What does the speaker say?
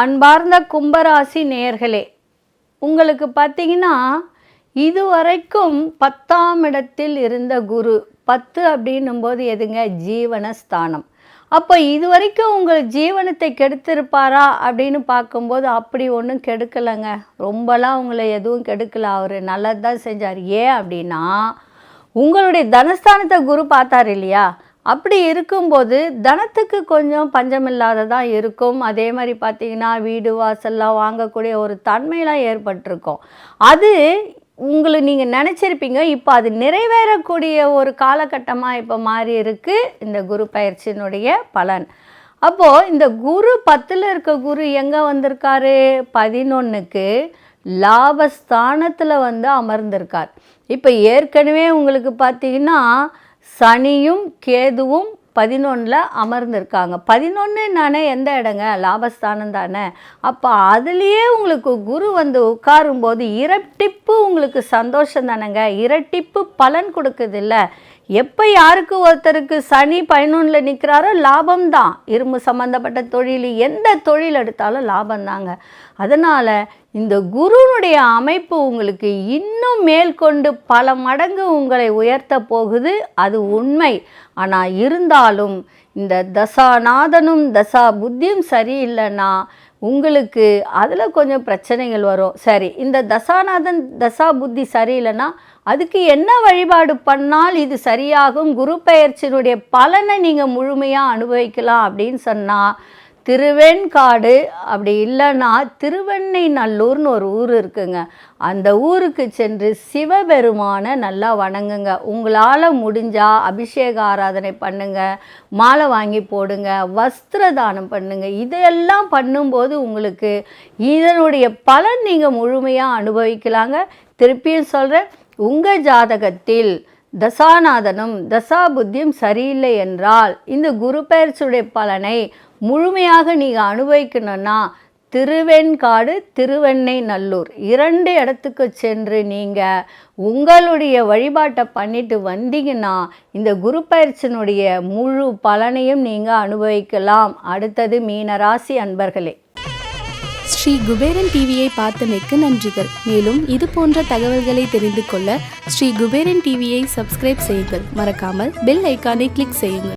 அன்பார்ந்த கும்பராசி நேயர்களே, உங்களுக்கு பார்த்தீங்கன்னா இதுவரைக்கும் 10ஆம் இடத்தில் இருந்த குரு, 10 அப்படின்னும்போது எதுங்க, ஜீவனஸ்தானம். அப்போ இதுவரைக்கும் உங்கள் ஜீவனத்தை கெடுத்திருப்பாரா அப்படின்னு பார்க்கும்போது அப்படி ஒன்றும் கெடுக்கலைங்க. ரொம்பலாம் உங்களை எதுவும் கெடுக்கலை, அவர் நல்லது தான் செஞ்சார். ஏன் அப்படின்னா உங்களுடைய தனஸ்தானத்தை குரு பார்த்தார் இல்லையா, அப்படி இருக்கும்போது தனத்துக்கு கொஞ்சம் பஞ்சமில்லாததான் இருக்கும். அதே மாதிரி பார்த்திங்கன்னா வீடு வாசல்லாம் வாங்கக்கூடிய ஒரு தன்மையெல்லாம் ஏற்பட்டிருக்கும். அது நீங்கள் நினச்சிருப்பீங்க, இப்போ அது நிறைவேறக்கூடிய ஒரு காலகட்டமாக இப்போ மாறி இருக்குது இந்த குரு பயிற்சியினுடைய பலன். அப்போது இந்த குரு 10ல் இருக்க குரு எங்கே வந்திருக்காரு, 11க்கு லாபஸ்தானத்தில் அமர்ந்திருக்கார். இப்போ ஏற்கனவே உங்களுக்கு பார்த்திங்கன்னா சனியும் கேதுவும் 11ல் அமர்ந்திருக்காங்க. 11 எந்த இடங்க, லாபஸ்தானம் தானே. அப்போ அதுலேயே உங்களுக்கு குரு உட்காரும்போது இரட்டிப்பு உங்களுக்கு சந்தோஷம் தானேங்க, இரட்டிப்பு பலன் கொடுக்குது இல்லை. எப்போ யாருக்கு ஒருத்தருக்கு சனி 11ல் நிற்கிறாரோ லாபம்தான். இரும்பு சம்மந்தப்பட்ட தொழில், எந்த தொழில் எடுத்தாலும் லாபம்தாங்க. அதனால் இந்த குருனுடைய அமைப்பு உங்களுக்கு இன்னும் மேற்கொண்டு பல மடங்கு உங்களை உயர்த்த போகுது, அது உண்மை. ஆனால் இருந்தாலும் இந்த தசாநாதனும் தசா புத்தியும் சரியில்லைன்னா உங்களுக்கு அதில் கொஞ்சம் பிரச்சனைகள் வரும். சரி, இந்த தசாநாதன் தசா புத்தி சரியில்லைன்னா அதுக்கு என்ன வழிபாடு பண்ணால் இது சரியாகும், குரு பெயர்ச்சியினுடைய பலனை நீங்கள் முழுமையாக அனுபவிக்கலாம் அப்படின்னு சொன்னால் திருவெண்காடு, அப்படி இல்லைன்னா திருவெண்ணைநல்லூர்னு ஒரு ஊர் இருக்குங்க. அந்த ஊருக்கு சென்று சிவபெருமானை நல்லா வணங்குங்க. உங்களால் முடிஞ்சால் அபிஷேக ஆராதனை பண்ணுங்கள், மாலை வாங்கி போடுங்க, வஸ்திர தானம் பண்ணுங்கள். இதையெல்லாம் பண்ணும்போது உங்களுக்கு இதனுடைய பலன் நீங்கள் முழுமையாக அனுபவிக்கலாங்க. திருப்பியும் சொல்கிறேன், உங்கள் ஜாதகத்தில் தசாநாதனும் தசாபுத்தியும் சரியில்லை என்றால் இந்த குரு பெயர்ச்சியுடைய பலனை முழுமையாக நீங்கள் அனுபவிக்கணும்னா திருவெண்காடு திருவெண்ணைநல்லூர் 2 இடத்துக்கு சென்று நீங்கள் உங்களுடைய வழிபாட்டை பண்ணிட்டு வந்தீங்கன்னா இந்த குரு பயிற்சியினுடைய முழு பலனையும் நீங்கள் அனுபவிக்கலாம். அடுத்தது மீனராசி அன்பர்களே, ஸ்ரீ குபேரன் டிவியை பார்த்தமைக்கு நன்றிகள். மேலும் இது போன்ற தகவல்களை தெரிந்து கொள்ள ஸ்ரீ குபேரன் டிவியை சப்ஸ்கிரைப் செய்யுங்கள். மறக்காமல் பெல் ஐக்கானை கிளிக் செய்யுங்கள்.